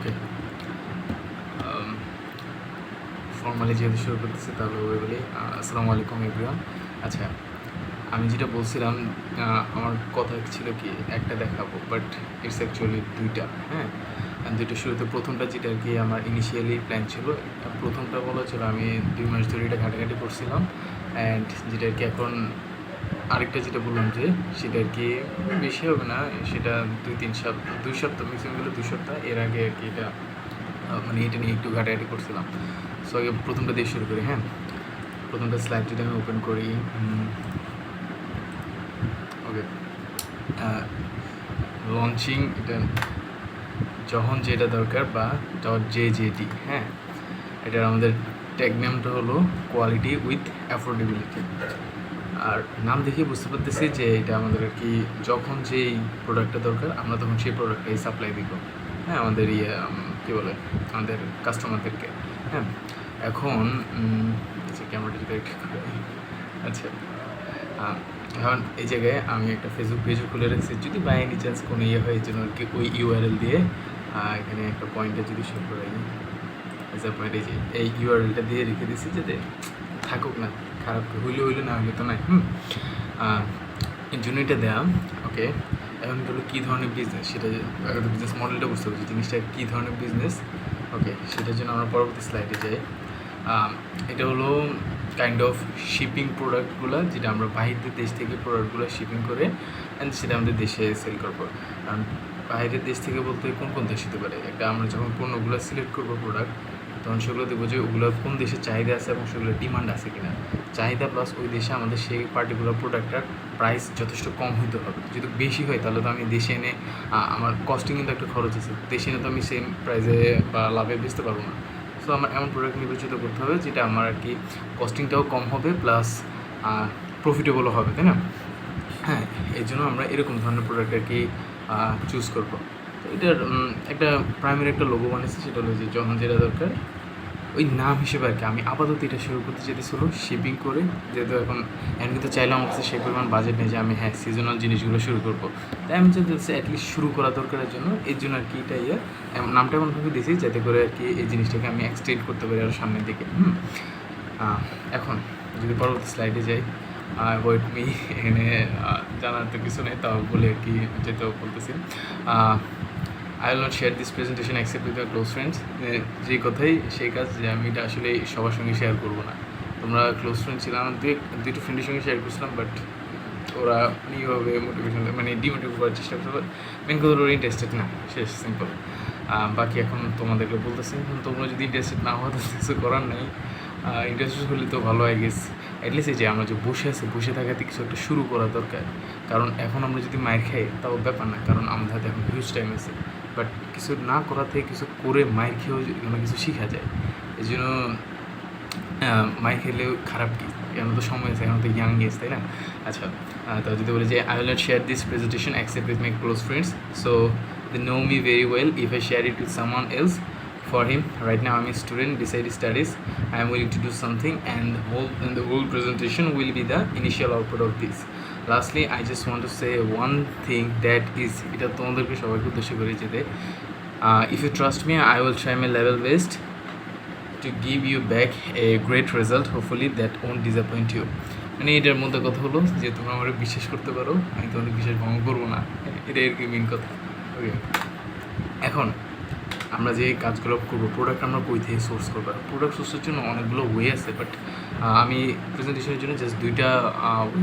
ওকে, formally যেহেতু শুরু করতেছি তাহলে ওই বলি আসসালামু আলাইকুম এভরিওয়ান। আচ্ছা, আমি যেটা বলছিলাম, আমার কথা ছিল কি একটা দেখাবো, বাট ইটস অ্যাকচুয়ালি দুইটা। হ্যাঁ, দুইটা শুরুতে প্রথমটা যেটা আর কি আমার ইনিশিয়ালি প্ল্যান ছিল, প্রথমটা বলা ছিল আমি 2 মাস ধরে এটা ঘাটাঘাটি করছিলাম। অ্যান্ড যেটা আর কি এখন আরেকটা যেটা বললাম যে সেটা আর কি বেশি হবে না, সেটা 2 সপ্তাহ ম্যাক্সিমাম গেলে 2 সপ্তাহ এর আগে আর কি এটা মানে এটা নিয়ে একটু ঘাটাঘাটি করছিলাম। সো আগে প্রথমটা দিয়ে শুরু করি। হ্যাঁ, প্রথমটা স্লাইড যদি আমি ওপেন করি, ওকে, লঞ্চিং এটা যখন যেটা দরকার বা .jjd। হ্যাঁ, এটার আমাদের ট্যাগ নেমটা হলো কোয়ালিটি উইথ অ্যাফোর্ডেবিলিটি। আর নাম দেখে বুঝতে পারতেছি যে এটা আমাদের আর কি যখন যেই প্রোডাক্টটা দরকার আমরা তখন সেই প্রোডাক্টটাই সাপ্লাই দিব। হ্যাঁ, আমাদের কী বলে আমাদের কাস্টমারদেরকে। হ্যাঁ, এখন আচ্ছা ক্যামেরাটা যদি একটু আচ্ছা, এখন এই জায়গায় আমি একটা ফেসবুক পেজও খুলে রাখছি, যদি বাই এনি চান্স কোনো হয় এই জন্য আর কি ওই ইউআরএল দিয়ে এখানে একটা পয়েন্টে যদি শো করাই, পয়েন্ট এই ইউআরএলটা দিয়ে রেখে দিচ্ছি যাতে থাকুক না, খারাপ হইলে না হইলে তো নাই। এর জন্য এটা দেয়া। ওকে, এখন হলো কী ধরনের বিজনেস, সেটা বিজনেস মডেলটা বুঝতে পারছি, জিনিসটা কী ধরনের বিজনেস। ওকে, সেটার জন্য আমরা পরবর্তী স্লাইডে যাই। এটা হলো কাইন্ড অফ শিপিং প্রোডাক্টগুলো, যেটা আমরা বাইরের দেশ থেকে প্রোডাক্টগুলো শিপিং করে অ্যান্ড সেটা আমাদের দেশে সেল করবো। কারণ বাইরের দেশ থেকে বলতে কোন কোন দেশ হতে পারে, একটা আমরা যখন পণ্যগুলো সিলেক্ট করবো প্রোডাক্ট, তখন সেগুলো দেখবো যে ওগুলো কোন দেশে চাহিদা আছে এবং সেগুলোর ডিমান্ড আছে কিনা। চাহিদা প্লাস ওই দেশে আমাদের সেই পার্টিকুলার প্রোডাক্টটার প্রাইস যথেষ্ট কম হতে হবে। যদি বেশি হয় তাহলে তো আমি দেশে এনে আমার কস্টিং কিন্তু একটা খরচ আছে, দেশে এনে তো আমি সেম প্রাইসে বা লাভে বেচতে পারবো না। সো আমার এমন প্রোডাক্ট নির্বাচিত করতে হবে যেটা আমার আর কি কস্টিংটাও কম হবে প্লাস প্রফিটেবলও হবে, তাই না? হ্যাঁ, এই জন্য আমরা এরকম ধরনের প্রোডাক্ট আর কি চুজ করবো। তো এটার একটা প্রাইমারি একটা লোগো বানিয়েছি, সেটা হলো যে যখন যেটা দরকার ওই নাম হিসেবে আর কি। আমি আপাতত এটা শুরু করতে যেতেছিল শিপিং করে, যেহেতু এখন কিন্তু চাইলে আমার কাছে সেই পরিমাণ বাজেট নেই যে আমি সিজনাল জিনিসগুলো শুরু করবো। তাই আমি চাইতেছি অ্যাটলিস্ট শুরু করা দরকারের জন্য, এই জন্য আর কি এটা নামটা এমনভাবে দিয়েছি যাতে করে আর কি এই জিনিসটাকে আমি এক্সটেন্ড করতে পারি আরও সামনের দিকে। এখন যদি পরবর্তী স্লাইডে যাই, ওয়েট মি, এখানে জানার তো কিছু নেই, তাও বলে আর কি যেতেও বলতেছি। I will not share this presentation except with my close friends. যে কথাই সেই কাজ, যে আমি এটা আসলে সবার সঙ্গে শেয়ার করবো না। তোমরা ক্লোজ ফ্রেন্ড ছিলাম, দুটো ফ্রেন্ডের সঙ্গে শেয়ার করছিলাম, বাট ওরা এইভাবে মোটিভেশন মানে ডিমোটিভ করার চেষ্টা করছে। মেন কথা ওরা ইন্টারেস্টেড না, শেষ, সিম্পল। বাকি এখন তোমাদেরকে বলতেছি, তোমরা যদি ইন্টারেস্টেড না হওয়া তো কিছু করার নেই। ইন্টারেস্টেড হলে তো ভালো, আই গেস। অ্যাটলিস্ট এই যে আমরা যে বসে থাকাতে কিছু একটা শুরু করা দরকার। কারণ এখন আমরা যদি মায়ের খাই তাও ব্যাপার না, কারণ আমাদের হাতে এখন হিউজ টাইম আছে। বাট কিছু না করা থেকে কিছু করে মায়ের খেয়েও কোনো কিছু শেখা যায়। এই জন্য মায়ের খেলেও খারাপ কি, এখন তো সময় আছে, এখন তো ইয়াং এজ, তাই না? আচ্ছা, তো যদি বলি যে I will not share this presentation except with my close friends, so they know me very well. If I share it with someone else, for him right now I'm a student beside studies, I am willing to do something, and the whole presentation will be the initial output of this. Lastly, I just want to say one thing, that is এটা তোমাদেরকে সবাইকে উদ্দেশ্য করে যেতে, if you trust me, I will try my level best to give you back a great result, hopefully that won't disappoint you. মানে এটার মধ্যে কথা হলো যে তোমরা আমার বিশ্বাস করতে পারো, আমি তোমাদের বিশ্বাস ভঙ্গ করবো না, এটাই আর কি মেন কথা। ওকে, এখন আমরা যে কাজগুলো করবো, প্রোডাক্ট আমরা কই থেকে সোর্স করবো। প্রোডাক্ট সোর্সের জন্য অনেকগুলো ওয়ে আছে, বাট আমি প্রেজেন্টেশনের জন্য জাস্ট দুইটা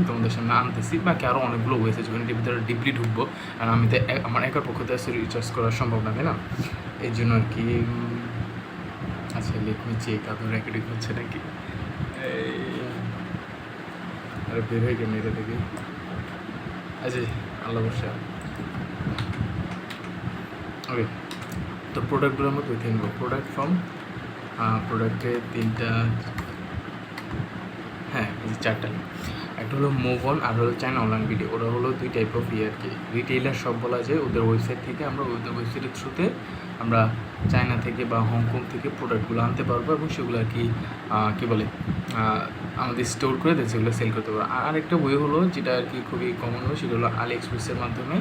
তোমাদের সামনে আনতেছি, বাকি আরও অনেকগুলো ওয়ে আছে যেখানে ভিতরে ডিপলি ঢুকবো, কারণ আমি তো আমার একার পক্ষ থেকে রিচার্জ করা সম্ভব না, তাই না? এই জন্য আর কি। আচ্ছা, লেট মি চেক আপনার রেকর্ডিং হচ্ছে নাকি। আরে বের হয়ে গেল এটা থেকে। আচ্ছা, আল্লাহ বর্ষা। ওকে, তো প্রোডাক্টগুলো আমরা কই থেকে নেবো? প্রোডাক্ট ফ্রম প্রোডাক্টে তিনটা, এই যে 4টা। একটা হলো মুভ অন, আর হলো চায়না অনলাইন ভিডিও। ওরা হলো 2 টাইপ অফ আর কি রিটেইলার সব বলা যায়। ওদের ওয়েবসাইট থেকে আমরা ওদের ওয়েবসাইটের থ্রুতে আমরা চায়না থেকে বা হংকং থেকে প্রোডাক্টগুলো আনতে পারবো এবং সেগুলো আর কি কী বলে আমাদের স্টোর করে সেগুলো সেল করতে পারবো। আর আরেকটা ওয়ে হলো যেটা আর কি খুবই কমন হয়, সেটা হলো আলি এক্সপ্রেসের মাধ্যমে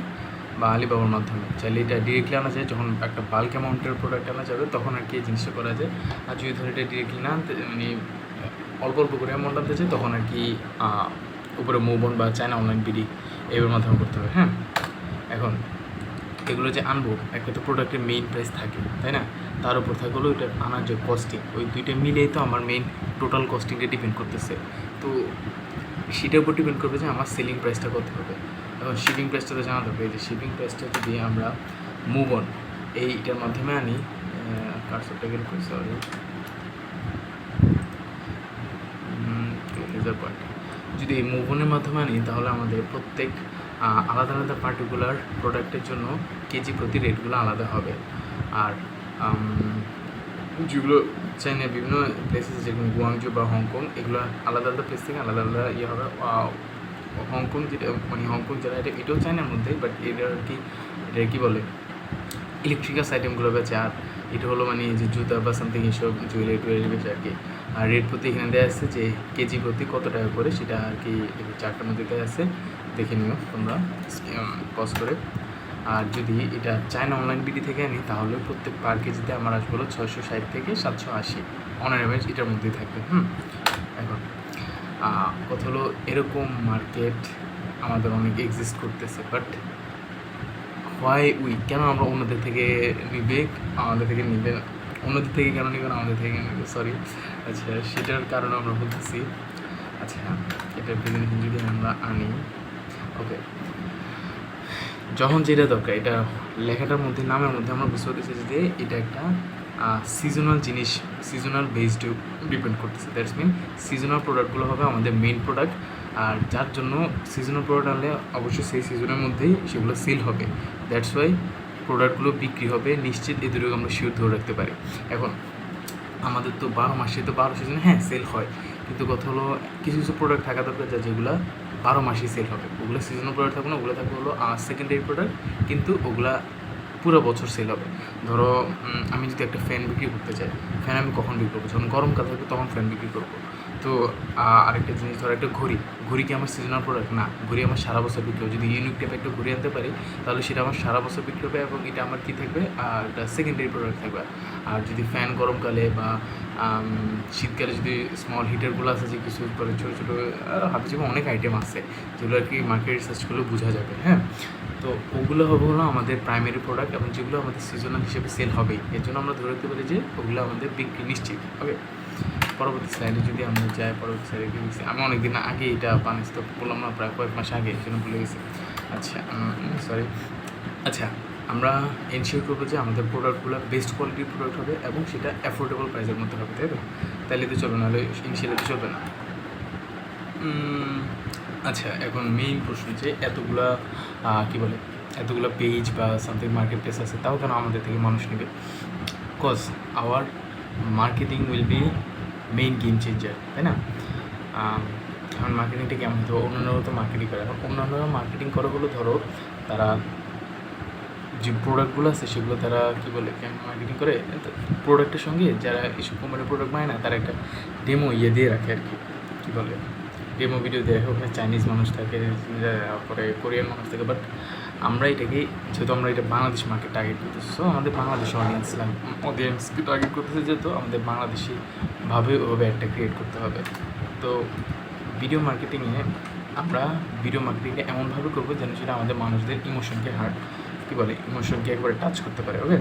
বা আলিবাবার মাধ্যমে। চাইলে এটা ডিরেক্টলি আনা যায়, যখন একটা বাল্ক অ্যামাউন্টের প্রোডাক্ট আনা যাবে তখন আর কি এই জিনিসটা করা যায়। আর যদি ধরো এটা ডিরেক্টলি না আনতে মানে অল্প অল্প করে অ্যামাউন্ট আনতে চাই তখন আর কি উপরে মুভন বা চায়না অনলাইন বিডি এর মাধ্যমে করতে হবে। হ্যাঁ, এখন এগুলো যে আনবো, একটা তো প্রোডাক্টের মেইন প্রাইস থাকে তাই না, তার উপর থাকে হলো ওইটা আনার যে কস্টিং, ওই দুইটা মিলেই তো আমার মেইন টোটাল কস্টিংটা ডিপেন্ড করতেছে। তো সেটার উপর ডিপেন্ড করবে যে আমার সেলিং প্রাইসটা কত হবে। এখন শিপিং প্রাইসটা তো জানা দরকার। এই যে শিপিং প্রাইসটা যদি আমরা মুভ অন এইটার মাধ্যমে আনি, কার্সরটা গেল সরি 2000 পয়েন্ট, যদি এই মুভ অনের মাধ্যমে আনি তাহলে আমাদের প্রত্যেক আলাদা আলাদা পার্টিকুলার প্রোডাক্টের জন্য কেজি প্রতি রেটগুলো আলাদা হবে। আর যেগুলো চাইনা বিভিন্ন প্লেসেস যেরকম গুয়াংজু বা হংকং, এগুলো আলাদা আলাদা প্লেস থেকে আলাদা আলাদা ইয়ে হবে। হংকং যেটা মানে হংকং যারা এটাও চায়নার মধ্যে, বাট এটা আর কি এটা কী বলে ইলেকট্রিক্যালস আইটেমগুলো বেচে। আর এটা হলো মানে যে জুতা বা সামথিং এইসব জুয়েলারি বেচে আর কি। আর রেট প্রতি এখানে দেওয়া আছে যে কেজি প্রতি কত টাকা করে, সেটা আর কি চারটার মধ্যে দেওয়া আছে, দেখে নিও তোমরা পজ করে। আর যদি এটা চায়না অনলাইন বিডি থেকে আনি তাহলে প্রত্যেক পার কেজিতে আমার আসবে হলো 660 থেকে 780 অন অ্যাভারেজ এটার মধ্যেই থাকবে। এখন কথা হলো এরকম মার্কেট আমাদের অনেক এক্সিস্ট করতেছে, বাট হোয়াই উই, কেন আমরা অন্যদের থেকে নিবে, আমাদের থেকে নিবে, অন্যদের থেকে কেন নিবে না আমাদের থেকে নিবে, সরি। আচ্ছা, সেটার কারণে আমরা বলতেছি। আচ্ছা, এটার প্রেজেন্টেশন যদি আমরা আনি, ওকে, যখন যেটা দরকার এটা লেখাটার মধ্যে নামের মধ্যে আমরা বুঝতে পারতেছি যে এটা একটা সিজনাল জিনিস, সিজনাল বেসড ডিপেন্ড করতেছে। দ্যাটস মিন সিজনাল প্রোডাক্টগুলো হবে আমাদের মেইন প্রোডাক্ট, আর যার জন্য সিজনাল প্রোডাক্ট আনলে অবশ্যই সেই সিজনের মধ্যেই সেগুলো সেল হবে। দ্যাটস ওয়াই প্রোডাক্টগুলো বিক্রি হবে নিশ্চিত, এদেরকে আমরা শিওর ধরে রাখতে পারি। এখন আমাদের তো 12 মাসে তো 12 সিজনে হ্যাঁ সেল হয়, কিন্তু কথা হলো কিছু কিছু প্রোডাক্ট থাকা দরকার যেগুলো 12 মাসেই সেল হবে। ওগুলো সিজনাল প্রোডাক্ট থাকবে না, ওগুলো থাকবে হলো সেকেন্ডারি প্রোডাক্ট, কিন্তু ওগুলা পুরো বছর সেল হবে। ধরো আমি যদি একটা ফ্যান বিক্রি করতে চাই, ফ্যান আমি কখন বিক্রি করবো, যখন গরমকাল থাকবে তখন ফ্যান বিক্রি করবো। তো আরেকটা জিনিস, ধরো একটা ঘড়ি কি আমার সিজনাল প্রোডাক্ট না, ঘড়ি আমার সারা বছর বিক্রি হবে। যদি ইউনিক টাইপে একটা ঘড়ি আনতে পারি তাহলে সেটা আমার সারা বছর বিক্রি হবে, এবং এটা আমার কী থাকবে, একটা সেকেন্ডারি প্রোডাক্ট থাকবে। আর যদি ফ্যান গরমকালে বা শীতকালে যদি স্মল হিটারগুলো আছে, যে কিছু করে ছোটো ছোটো হাতে যেমন অনেক আইটেম আছে যেগুলো আর কি মার্কেট রিসার্চ করলে বোঝা যাবে। হ্যাঁ, তো ওগুলো হবে হলো আমাদের প্রাইমারি প্রোডাক্ট, এবং যেগুলো আমাদের সিজনাল হিসেবে সেল হবেই, এর জন্য আমরা ধরে রাখতে পারি যে ওগুলো আমাদের বিক্রি নিশ্চিত। ওকে, পরবর্তী স্লাইডে যদি আমরা যাই, পরবর্তী স্লাইডে কি দিচ্ছি, আমি অনেকদিন আগে এটা বানিয়েছি তো বললাম না, প্রায় কয়েক মাস আগে, এই জন্য ভুলে গেছি। আচ্ছা, সরি। আচ্ছা, আমরা এনশিওর করবো যে আমাদের প্রোডাক্টগুলো বেস্ট কোয়ালিটির প্রোডাক্ট হবে এবং সেটা অ্যাফোর্ডেবল প্রাইসের মধ্যে হবে, তাই তো? তাহলে তো চলবে, নাহলে ইনিশিয়ালি তো চলবে না। আচ্ছা, এখন মেইন প্রশ্ন যে এতগুলা কী বলে এতগুলো পেজ বা সামথিং মার্কেট প্লেস আছে, তাও কেন আমাদের থেকে মানুষ নেবে? Cause our marketing will be main game changer, তাই না? এখন মার্কেটিংটা কেমন, ধরো অন্যান্যরা তো মার্কেটিং করে, এখন অন্যান্যরা মার্কেটিং করে হলো ধরো তারা যে প্রোডাক্টগুলো আছে সেগুলো তারা কী বলে কেমন মার্কেটিং করে, প্রোডাক্টের সঙ্গে যারা এইসব কোম্পানির প্রোডাক্ট বানায় না তারা একটা ডেমো দিয়ে রাখে আর কি, কী বলে ডেমো ভিডিও দেখে, ওখানে চাইনিজ মানুষ থাকে, তারপরে কোরিয়ান মানুষ থাকে। বাট আমরা এটাকে, যেহেতু আমরা এটা বাংলাদেশ মার্কেট টার্গেট করতেছি, সো আমাদের বাংলাদেশি অডিয়েন্সকে টার্গেট করতেছে, যেহেতু আমাদের বাংলাদেশিভাবে ওভাবে একটা ক্রিয়েট করতে হবে। তো ভিডিও মার্কেটিংয়ে আমরা এমনভাবে করবো যেন সেটা আমাদের মানুষদের ইমোশনকে ইমোশনকে একবারে টাচ করতে পারে। ওকে,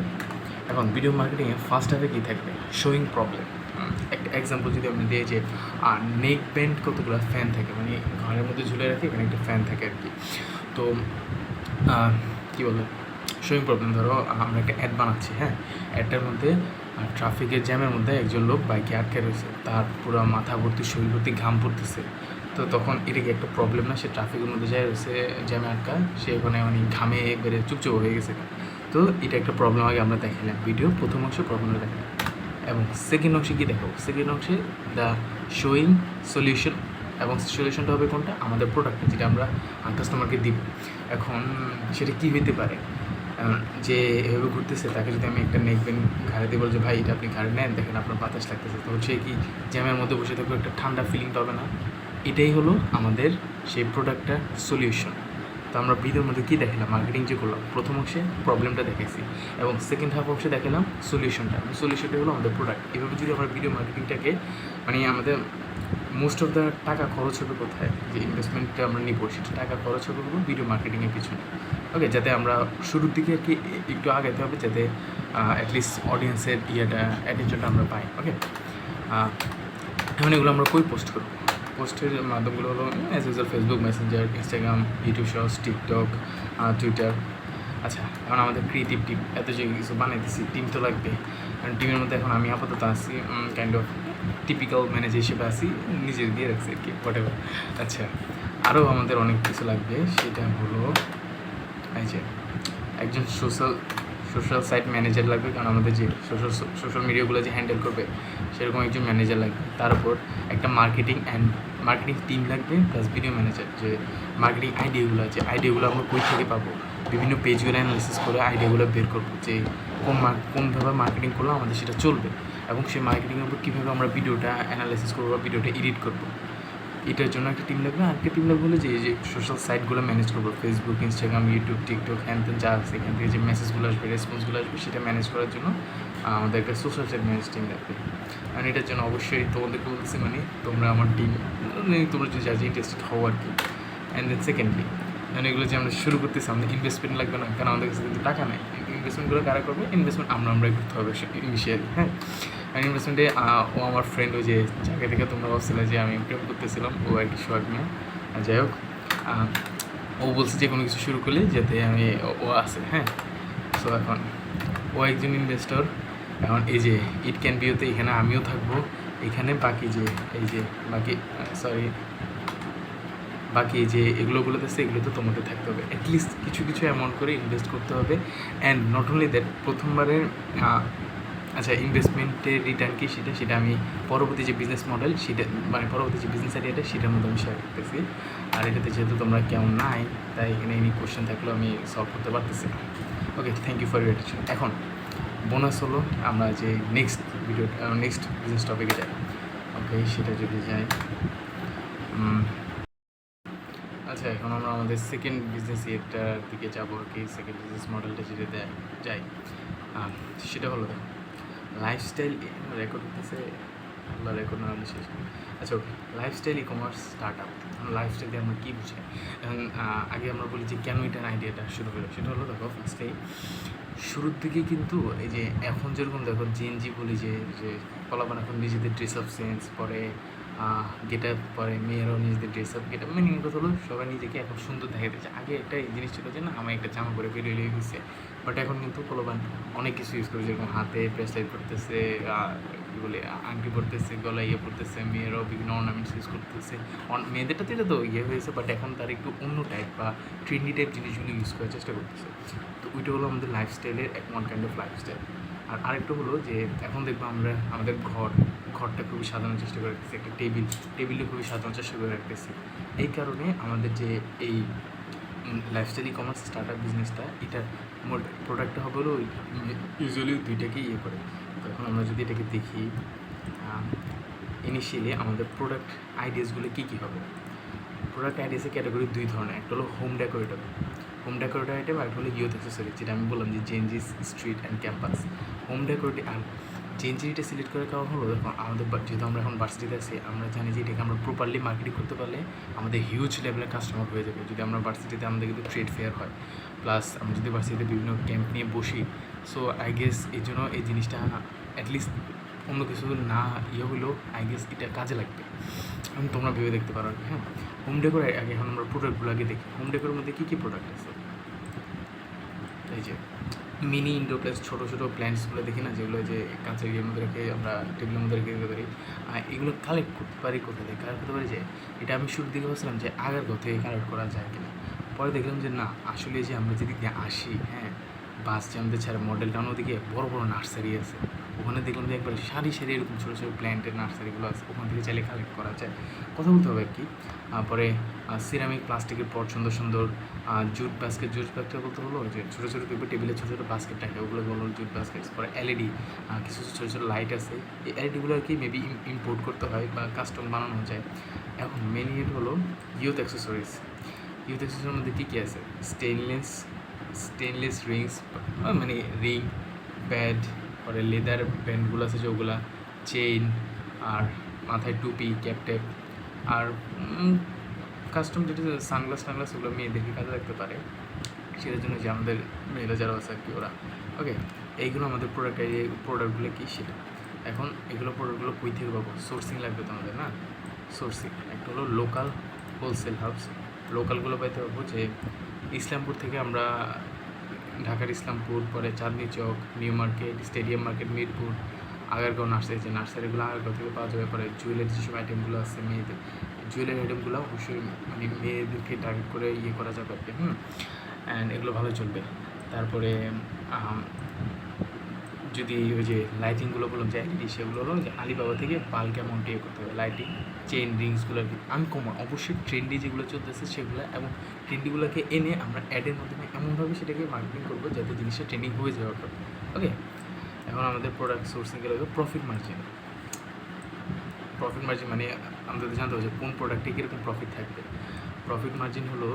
এখন ভিডিও মার্কেটিংয়ে ফার্স্ট হাফে কী থাকবে, শোয়িং প্রবলেম। একটা এক্সাম্পল যদি আমি দিই যে নেক ব্যান্ড কতগুলো ফ্যান থাকে, মানে ঘরের মধ্যে ঝুলে রাখি, এখানে একটা ফ্যান থাকে আর কি। তো কী বলে শোয়িং প্রবলেম, ধরো আমরা একটা অ্যাড বানাচ্ছি, হ্যাঁ, অ্যাডটার মধ্যে ট্রাফিকের জ্যামের মধ্যে একজন লোক বাইকে আটকে রয়েছে, তার পুরো মাথা ভর্তি শরীর ভর্তি ঘাম পড়তেছে। তো তখন এটা কি একটা প্রবলেম না? সে ট্রাফিকের মধ্যে যায় রয়েছে, জ্যামে আটকা, সে ওখানে মানে ঘামে একবারে চুপচুপ হয়ে গেছে। তো এটা একটা প্রবলেম আগে আমরা দেখালাম, ভিডিও প্রথম অংশে প্রবলেমটা দেখালাম, এবং সেকেন্ড অংশে কী দেখাবো, সেকেন্ড অংশে দ্য শোয়িং সলিউশন, এবং সলিউশনটা হবে কোনটা, আমাদের প্রোডাক্ট যেটা আমরা কাস্টমারকে দিব। এখন সেটা কী হইতে পারে, যে এভাবে ঘুরতেছে তাকে যদি আমি একটা নেকবেন ঘাড়ে দিয়ে বল যে ভাই এটা আপনি ঘাড়ে নেন, দেখেন আপনার বাতাস লাগতেছে, তো সে কি জ্যামের মধ্যে বসে থাকবে, একটা ঠান্ডা ফিলিং পাবে না? এটাই হলো আমাদের সেই প্রোডাক্টটার সলিউশন। তো আমরা ভিডিওর মধ্যে কী দেখালাম, মার্কেটিং যে করলাম প্রথম অংশে প্রবলেমটা দেখাইছি এবং সেকেন্ড হাফ অংশে দেখালাম সলিউশনটা হলো আমাদের প্রোডাক্ট। এভাবে যদি আমরা ভিডিও মার্কেটিংটাকে মানে আমাদের মোস্ট অফ দ্য টাকা খরচ হবে কোথায়, যে ইনভেস্টমেন্টটা আমরা নিব সেটা টাকা খরচ হবে ভিডিও মার্কেটিংয়ের পিছনে। ওকে, যাতে আমরা শুরুর দিকে আর কি একটু আগাইতে হবে, যাতে অ্যাটলিস্ট অডিয়েন্সের অ্যাটেনশনটা আমরা পাই। ওকে, এখন এগুলো আমরা কই পোস্ট করবো? পোস্টের মাধ্যমগুলো হলো as usual Facebook, Messenger, Instagram, YouTube Shorts, TikTok, Twitter. আচ্ছা, এখন আমাদের ক্রিয়েটিভ টিম এত যে কিছু বানাইতেছি, টিম তো লাগবে। কারণ টিমের মধ্যে এখন আমি আপাতত আছি কাইন্ড অফ টিপিক্যাল ম্যানেজার হিসেবে আছি, নিজে দিয়ে রাখছি আর কি, হোয়াট এভার। আচ্ছা, আরও আমাদের অনেক কিছু লাগবে, সেটা হলো এই যে একজন সোশ্যাল সাইট ম্যানেজার লাগবে, কারণ আমাদের যে সোশ্যাল মিডিয়াগুলো যে হ্যান্ডেল করবে সেরকম একজন ম্যানেজার লাগবে। তার উপর একটা মার্কেটিং টিম লাগবে, প্লাস ভিডিও ম্যানেজার, যে মার্কেটিং আইডিয়াগুলো আমরা কই থেকে পাবো, বিভিন্ন পেজগুলো অ্যানালিসিস করে আইডিয়াগুলো বের করবো, যে কোনভাবে মার্কেটিং করলে আমাদের সেটা চলবে, এবং সেই মার্কেটিংয়ের উপর কীভাবে আমরা ভিডিওটা অ্যানালাইসিস করবো বা ভিডিওটা এডিট করবো, এটার জন্য একটা টিম লাগবে। আরেকটা টিম লাগবে হলো যে সোশ্যাল সাইটগুলো ম্যানেজ করবো, ফেসবুক, ইনস্টাগ্রাম, ইউটিউব, টিকটক, হ্যান যা আছে, এখান থেকে যে মেসেজগুলো আসবে, রেসপন্সগুলো আসবে, সেটা ম্যানেজ করার জন্য আমাদের একটা সোশ্যাল সাইট ম্যানেজ টিম লাগবে। আর এটার জন্য অবশ্যই তোমাদেরকে বলতেছি, মানে তোমরা আমার টিম, তোমরা যদি যা যে ইন্টারেস্টেড হও আর কি। অ্যান্ড দেন সেকেন্ডলি, মানে এগুলো যে আমরা শুরু করতেছি, আমাদের ইনভেস্টমেন্ট লাগবে না, কারণ আমাদের কাছে কিন্তু টাকা নেই। ইনভেস্টমেন্টগুলো কারা করবে? ইনভেস্টমেন্ট আমরাই করতে হবে ইনিশিয়ালি। হ্যাঁ, আর ইনভেস্টমেন্টে ও আমার ফ্রেন্ড, ওই যে জায়গা থেকে তোমরা ভাবছিলে যে আমি প্রেম করতেছিলাম, ও আর কি সোহাগ নিয়ে, যাই হোক, ও বলছে যে কোনো কিছু শুরু করলে যাতে ও আছে। হ্যাঁ, সো এখন ও একজন ইনভেস্টর। এখন এই যে ইট ক্যান বিওতে এখানে আমিও থাকবো, এখানে বাকি যে এগুলো বলেতেছে, এগুলোতে তোমাদের থাকতে হবে, অ্যাটলিস্ট কিছু অ্যামাউন্ট করে ইনভেস্ট করতে হবে। অ্যান্ড নট অনলি দ্যাট, প্রথমবারের আচ্ছা, ইনভেস্টমেন্টের রিটার্ন কি সেটা আমি পরবর্তী যে বিজনেস মডেল সেটা, মানে পরবর্তী যে বিজনেস আইডিয়াটা সেটার মধ্যে আমি শেয়ার করতেছি। আর এটাতে যেহেতু তোমরা কেমন নাই, তাই এখানে এনি কোয়েশ্চেন থাকলেও আমি সলভ করতে পারতেছি না। Okay, thank you for your attention. এখন বোনাস হলো আমরা যে নেক্সট বিজনেস টপিকে যাই। ওকে, সেটা যদি যাই, আচ্ছা, এখন আমরা আমাদের সেকেন্ড বিজনেস ইয়েটার দিকে যাবো আর কি। সেকেন্ড বিজনেস মডেলটা যেটা যাই, সেটা হলো লাইফস্টাইল রেকর্ড হতেছে, আল্লাহ রেকর্ড না হলে শেষ। আচ্ছা, okay, lifestyle e commerce startup. Lifestyle দিয়ে আমরা কী বুঝাই? এখন আগে আমরা বলি যে কেন এটার আইডিয়াটা শুরু হলো। সেটা হলো, দেখো, ফার্স্টেই শুরুর দিকে কিন্তু এই যে এখন যেরকম দেখো জেনজি বলি, যে কলাবান এখন নিজেদের ড্রেস আপ সেন্স পরে, গেট আপ পরে, মেয়েরাও নিজেদের dress up get up, meaning কথা হলো সবাই নিজেকে এখন সুন্দর দেখা দিচ্ছে। আগে একটা এই জিনিস ছিল যে না, আমার একটা জামা পরে বেরিয়ে গেছে, বাট এখন কিন্তু কলাবান অনেক কিছু ইউজ করে, যেরকম হাতে ব্রেসলেট পরতেছে, কী বলে আংটি পরতেছে, গলায় পরতেছে, মেয়েরাও বিভিন্ন অর্নামেন্টস ইউজ করতেছে। মেয়েদেরটা তো এটা তো হয়েছে, বাট এখন তার একটু অন্য টাইপ বা ট্রেন্ডি টাইপ জিনিসগুলো ইউজ করার চেষ্টা করতেছে। তো ওইটা হলো আমাদের লাইফস্টাইলের ওয়ান কাইন্ড অফ লাইফস্টাইল। আর আরেকটা হলো যে এখন দেখবো আমরা আমাদের ঘরটা খুবই সাজানোর চেষ্টা করে রাখতেছি, একটা টেবিলটা খুবই সাজানোর চেষ্টা করে রাখতেছি। এই কারণে আমাদের যে এই lifestyle e commerce start up বিজনেসটা, এটার প্রোডাক্টটা হবে হলো ইউজুয়ালি দুইটাকে করে। তো এখন আমরা যদি এটাকে দেখি, ইনিশিয়ালি আমাদের প্রোডাক্ট আইডিয়াসগুলো কী হবে। প্রোডাক্ট আইডিয়াসের ক্যাটাগরি দুই ধরনের, একটা হলো হোম ডেকোরেটর আইটেম, আর একটা হলো ইউথ অ্যাক্সেসরি, যেটা আমি বললাম যে জেনজিস, street and campus. Home decorative আর জেনজিটা সিলেক্ট করার কারণ হলো, দেখো আমাদের যেহেতু আমরা এখন ভার্সিটিতে আছি, আমরা জানি যে এটাকে আমরা প্রপারলি মার্কেটিং করতে পারলে আমাদের হিউজ লেভেলের কাস্টমার হয়ে যাবে। যদি আমরা ভার্সিটিতে, আমাদের কিন্তু ট্রেড ফেয়ার হয়, প্লাস আমরা যদি ভার্সিটিতে বিভিন্ন ক্যাম্প নিয়ে বসি, সো আই গেস এই জন্য এই জিনিসটা অ্যাটলিস্ট অন্য কিছু না হলেও আই গেস এটা কাজে লাগবে। এখন তোমরা ভেবে দেখতে পারো। হ্যাঁ, হোম ডেকোর আগে এখন আমরা প্রোডাক্টগুলো আগে দেখি। হোম ডেকোরের মধ্যে কী প্রোডাক্ট আছে? এই যে মিনি ইনডোর প্ল্যান্টস, ছোটো প্ল্যান্টসগুলো দেখি না, যেগুলো যে কাঁচের ইয়ের মধ্যে রেখে আমরা টেবিলের মধ্যে রেখে দিতে পারি। এগুলো কালেক্ট করতে পারি কোথা থেকে? কালেক্ট করতে পারি যে এটা আমি শুরুর দিকে ভাবছিলাম যে আগের থেকে কালেক্ট করা যায় কিনা, পরে দেখলাম যে না, আসলে যে আমরা যেদিক দিয়ে আসি, হ্যাঁ, বাস যে আমাদের ছাড়া মডেল টাউন, ওদিকে বড় নার্সারি আছে, ওখানে দেখলাম যে একবার সারি এরকম ছোটো প্ল্যান্টের নার্সারিগুলো আছে, ওখান থেকে চাইলে কালেক্ট করা যায়। কথা বলতে হবে আর কি। পরে সিরামিক প্লাস্টিকের পট, সুন্দর জুট বাস্কেট বলতে হলো যে ছোটো টেবিলে ছোটো বাস্কেট থাকে, ওগুলো বলো জুট বাস্কেট। পরে এলইডি, কিছু ছোটো লাইট আছে, এই এলইডিগুলো আর কি মেবি ইম্পোর্ট করতে হয় বা কাস্টম বানানো যায়। এখন মেন ইয়েট হলো ইউথ অ্যাক্সেসরিজ। ইউথ অ্যাক্সেসরির মধ্যে কী কী আছে? স্টেনলেস রিংস, মানে রিং, ব্যাড, পরে লেদার ব্যান্ডগুলো আছে যেগুলা, চেইন, আর মাথায় টুপি, ক্যাপ ট্যাপ, আর কাস্টম যেটা সানগ্লাস টানগ্লাস, ওগুলো মেয়েদেরকে কাজে রাখতে পারে, সেটার জন্য যে আমাদের মেয়েরা যারা আছে আর কি ওরা। ওকে, এইগুলো আমাদের প্রোডাক্ট, এই প্রোডাক্টগুলো কী সেটা। এখন এগুলো প্রোডাক্টগুলো কই থেকে পাবো? সোর্সিং লাগবে তো আমাদের, না? সোর্সিং একটা হলো লোকাল হোলসেল হাউস। লোকালগুলো পাইতে পারবো যে ইসলামপুর থেকে আমরা ঢাকার ইসলামপুর, পরে Chandni Chowk, new market, stadium market, Mirpur, Agargaon nursery, যে নার্সারিগুলো আগারগাঁও থেকে পাওয়া যাবে। পরে জুয়েলারি যেসব আইটেমগুলো আছে মেয়েদের, জুয়েলারি আইটেমগুলো অবশ্যই মানে মেয়েদেরকে টার্গেট করে করা যাবে আর কি। অ্যান্ড এগুলো ভালো চলবে। তারপরে যদি ওই যে লাইটিংগুলো বললাম যে এলইডি, সেগুলো হলো যে আলিবাবা থেকে বাল্ক অ্যামাউন্ট করতে হবে লাইটিং, চেইন, রিংসগুলো আর কি আনকমন, অবশ্যই ট্রেন্ডি যেগুলো চলতেছে সেগুলো, এবং ট্রেন্ডিগুলোকে এনে আমরা অ্যাডের মাধ্যমে এমনভাবে সেটাকে মার্কেটিং করবো যাতে জিনিসটা ট্রেন্ডিং হয়ে যাওয়ার পর। ওকে, এখন আমাদের প্রোডাক্ট সোর্সিং গেলে প্রফিট মার্জিন। প্রফিট মার্জিন মানে আমাদের জানতে হবে যে কোন প্রোডাক্টে কীরকম প্রফিট থাকবে। প্রফিট মার্জিন হলো,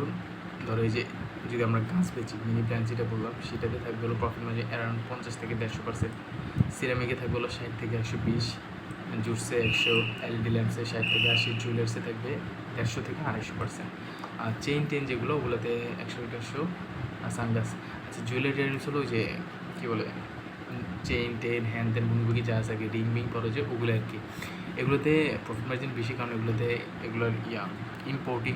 ধরো এই যে যদি আমরা গাছ বেচি, মিনি প্ল্যান্ট যেটা বললাম, সেটাতে থাকবে হলো প্রফিট মার্জিন অ্যারাউন্ড 50 থেকে 150%। সিরামিকে থাকবে হলো 60 থেকে 120, জুটসে 100, এলইডি ল্যাম্পসে 60 থেকে 80, জুয়েলার্সে থাকবে 150 থেকে 250%। আর চেইন টেন যেগুলো, ওগুলোতে 100-150, আর সানগ্লাস। আচ্ছা, জুয়েলারি আইটেমস হলো যে কী বলে, চেইন টেন, হ্যান ত্যান, বুনবুকি যা আছে আর কি, রিং মিং করো যে ওগুলো আর কি, এগুলোতে প্রফিট মার্জিন বেশি, কারণ এগুলোতে এগুলোর ইম্পোর্টিং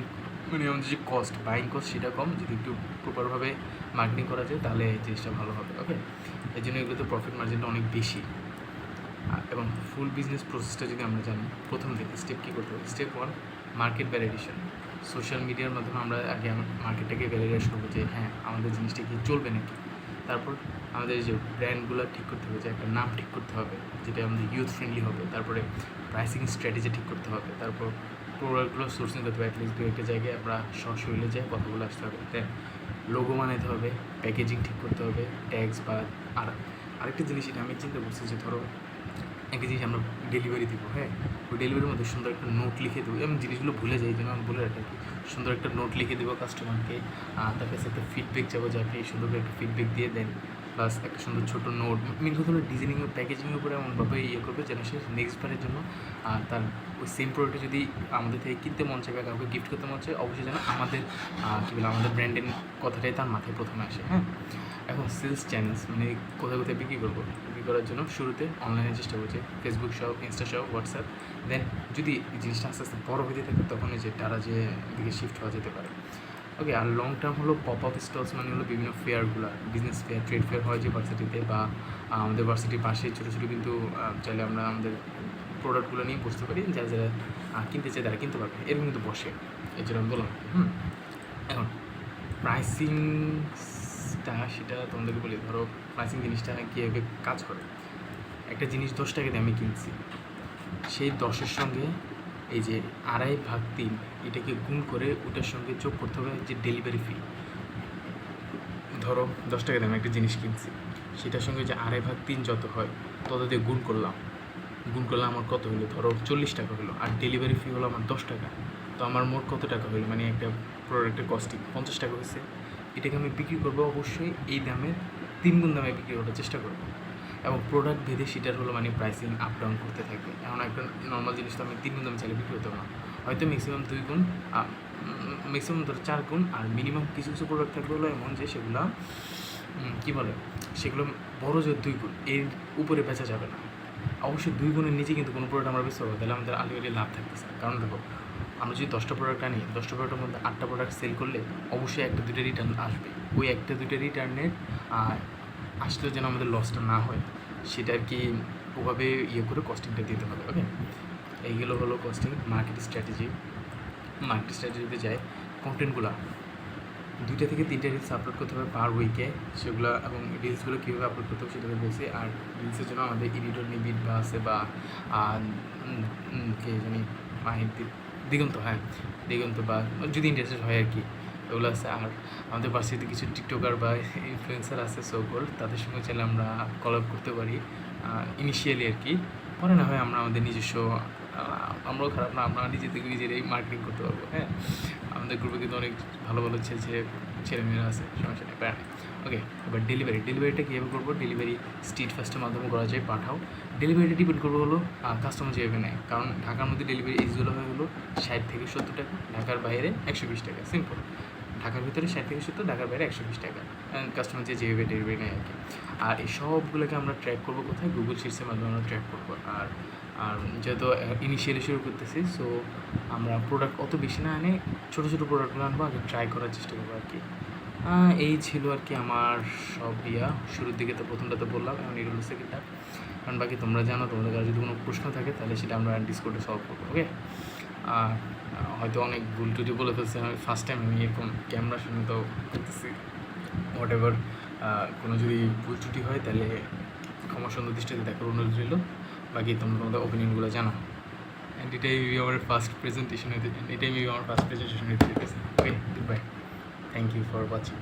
মানে আমাদের যে কস্ট, বাইং কস্ট, সেটা কম। যদি একটু প্রপারভাবে মার্কেটিং করা যায় তাহলে এই জিনিসটা ভালো হবে। ওকে, এই জন্য এগুলোতে প্রফিট মার্জিনটা অনেক বেশি। এবং ফুল বিজনেস প্রসেসটা যদি আমরা জানি, প্রথম থেকে স্টেপ কী করতে হবে? Step 1, market validation. সোশ্যাল মিডিয়ার মাধ্যমে আমরা আগে মার্কেটটাকে ভ্যালিডেট করবো যে হ্যাঁ আমাদের জিনিসটা কি চলবে নাকি। তারপর আমাদের যে ব্র্যান্ডগুলো ঠিক করতে হবে, যে একটা নাম ঠিক করতে হবে যেটা আমাদের ইউথ ফ্রেন্ডলি হবে। তারপরে প্রাইসিং স্ট্র্যাটেজি ঠিক করতে হবে। তারপর প্রোডাক্টগুলো সোর্সিং করতে হবে, অ্যাটলিস্ট 2-1টা জায়গায় আমরা সশরীরে যাই কথাগুলো আসতে হবে। দেন লোগো বানাতে হবে, প্যাকেজিং ঠিক করতে হবে, ট্যাগস বা আরেকটা জিনিস এটা আমি চিন্তা করছি যে ধরো একটা জিনিস আমরা ডেলিভারি দিব, হ্যাঁ, ওই ডেলিভারির মধ্যে সুন্দর একটা নোট লিখে দেবো। আমি জিনিসগুলো ভুলে যাই, যেন আমি বলে রাখি, সুন্দর একটা নোট লিখে দেবো কাস্টমারকে, তার কাছে একটা ফিডব্যাক যাবো যে আপনি সুন্দর করে একটা ফিডব্যাক দিয়ে দেন, প্লাস একটা সুন্দর ছোটো নোট। মেন কথা হলো ডিজাইনিং ও প্যাকেজিংয়ের উপরে এমনভাবে করবে যেন সে নেক্সট বারের জন্য তার ওই সেম প্রোডাক্টে যদি আমাদের থেকে কিনতে মন চায় বা কাউকে গিফট করতে মন চায়, অবশ্যই যেন আমাদের কী বলে আমাদের ব্র্যান্ডের কথাটাই তার মাথায় প্রথমে আসে। হ্যাঁ, এখন সেলস চ্যানেলস মানে কোথায় কোথায় বিক্রি করবো, বিক্রি করার জন্য শুরুতে অনলাইনে চেষ্টা করছে, ফেসবুক সহ, ইনস্টা সহ, হোয়াটসঅ্যাপ। দেন যদি জিনিসটা আস্তে আস্তে বড় হতে থাকে তখন যে তারা যে দিকে শিফট হওয়া যেতে পারে। ওকে, আর লং টার্ম হলো পপ আপ স্টলস, মানে হলো বিভিন্ন ফেয়ারগুলো, বিজনেস ফেয়ার, ট্রেড ফেয়ার হয় যে ভার্সিটিতে বা আমাদের ভার্সিটির পাশে ছোটো ছোটো, কিন্তু চাইলে আমরা আমাদের প্রোডাক্টগুলো নিয়ে বসতে পারি, যারা যারা কিনতে চায় তারা কিনতে পারবে, এরকম কিন্তু বসে। এই জন্য আমি বললাম। এখন প্রাইসিংটা সেটা তোমাদেরকে বলি, ধরো প্রাইসিং জিনিসটা কীভাবে কাজ করে। একটা জিনিস 10 টাকা দিয়ে আমি কিনছি, সেই 10-এর সঙ্গে এই যে 2.5/3 এটাকে গুণ করে ওটার সঙ্গে যোগ করতে হবে যে ডেলিভারি ফি। ধরো 10 টাকা দিয়ে আমি একটা জিনিস কিনছি, সেটার সঙ্গে যে 2.5/3 যত হয় তত দিয়ে গুণ করলাম আমার কত হলো, ধরো 40 টাকা হলো, আর ডেলিভারি ফি হলো আমার 10 টাকা। তো আমার মোট কত টাকা হলো, মানে একটা প্রোডাক্টের কস্টিং 50 টাকা হয়েছে। এটাকে আমি বিক্রি করবো অবশ্যই এই দামের 3 গুণ দামে বিক্রি করার চেষ্টা করবো, এবং প্রোডাক্ট ভেদে সেটার হলো মানে প্রাইসিং আপ ডাউন করতে থাকবে। এখন একটা নর্মাল জিনিস তো আমি 3 গুণ দামে চাইলে বিক্রি করতে পারবো না, হয়তো ম্যাক্সিমাম 2 গুণ, ম্যাক্সিমাম ধরো 4 গুণ, আর মিনিমাম কিছু কিছু প্রোডাক্ট থাকবে হলো এমন যে সেগুলো কী বলে, সেগুলো বড় যে 2 গুণ এর উপরে বেচা যাবে না। অবশ্যই 2 গুণের নিচে কিন্তু কোনো প্রোডাক্ট আমরা বেচতে পারবো, তাহলে আমাদের আলটিমেটলি লাভ থাকতেছে। কারণ দেখো, আমরা যদি 10টা প্রোডাক্ট আনি, 10টা প্রোডাক্টের মধ্যে 8টা প্রোডাক্ট সেল করলে অবশ্যই 1-2টা রিটার্ন আসবে। ওই 1-2টা রিটার্নের আসলেও যেন আমাদের লসটা না হয়, সেটা আর কি ওভাবে করে কস্টিংটা দিতে হবে। ওকে, এইগুলো হলো কস্টিং। মার্কেট স্ট্র্যাটেজিতে যায় কন্টেন্টগুলো 2টা থেকে 3টা রিলস আপলোড করতে হবে পার উইকে, সেগুলো, এবং রিলসগুলো কীভাবে আপলোড করতে হবে সেটাকে বলছি। আর রিলসের জন্য আমাদের এডিটর নিবিড বা আছে, বা কে জানি মাহির দিগন্ত, হ্যাঁ দিগন্ত, বা যদি ইন্টারেস্টেড হয় আর কি, ওগুলো আছে। আর আমাদের ভার্সিটিতে কিছু টিকটকার বা ইনফ্লুয়েন্সার আছে সোকল, তাদের সঙ্গে চাইলে আমরা কলাব করতে পারি ইনিশিয়ালি আর কি। পরে না হয় আমরা আমাদের নিজস্ব, আমরাও খারাপ না, আমরা নিজে থেকে নিজেরাই মার্কেটিং করতে পারবো। হ্যাঁ, আমাদের গ্রুপে কিন্তু অনেক ভালো ভালো ছেলেমেয়েরা আছে, সমস্যা নেই, প্যারা নেই। ওকে, এবার ডেলিভারিটা কীভাবে করবো? ডেলিভারি স্ট্রিট ফাস্টের মাধ্যমে করা যায়, পাঠাও। ডেলিভারিটা ডিপেন্ড করবো হলো কাস্টমার যেভাবে নেয়, কারণ ঢাকার মধ্যে ডেলিভারি এইগুলো হলো 60 থেকে 70 টাকা, ঢাকার বাইরে 120 টাকা, সিম্পল। ঢাকার ভিতরে 60 থেকে 70, ঢাকার বাইরে 120 টাকা, কাস্টমার যেভাবে ডেলিভারি নেয় আর কি। আর এই সবগুলোকে আমরা ট্র্যাক করবো কোথায়? গুগল শিটসের মাধ্যমে আমরা ট্র্যাক করবো। আর যেহেতু ইনিশিয়ালি শুরু করতেছি, সো আমরা প্রোডাক্ট অত বেশি না এনে ছোটো ছোটো প্রোডাক্টগুলো আনবো, আগে ট্রাই করার চেষ্টা করবো আর কি। এই ছিল আর কি আমার সব শুরুর দিকে তো প্রথমটা তো বললাম, এখন এই হলো সেকেন্ডটা। কারণ বাকি তোমরা জানো, তোমাদের কাছে যদি কোনো প্রশ্ন থাকে তাহলে সেটা আমরা ডিসকর্ডে সলভ করবো। ওকে, আর হয়তো অনেক ভুল টুটি বলে ফেলছে, আমি ফার্স্ট টাইম আমি এরকম ক্যামেরা শুনে তো করতেছি, হোয়াট এভার। কোনো যদি ভুল ত্রুটি হয় তাহলে ক্ষমা সুন্দর দৃষ্টিতে দেখার অনুরোধ রইল। বাকি তোমরা তোমাদের ওপিনিয়নগুলো জানো। অ্যান্ড এটাই আমার ফার্স্ট প্রেজেন্টেশন হতে, okay, good bye, thank you for watching.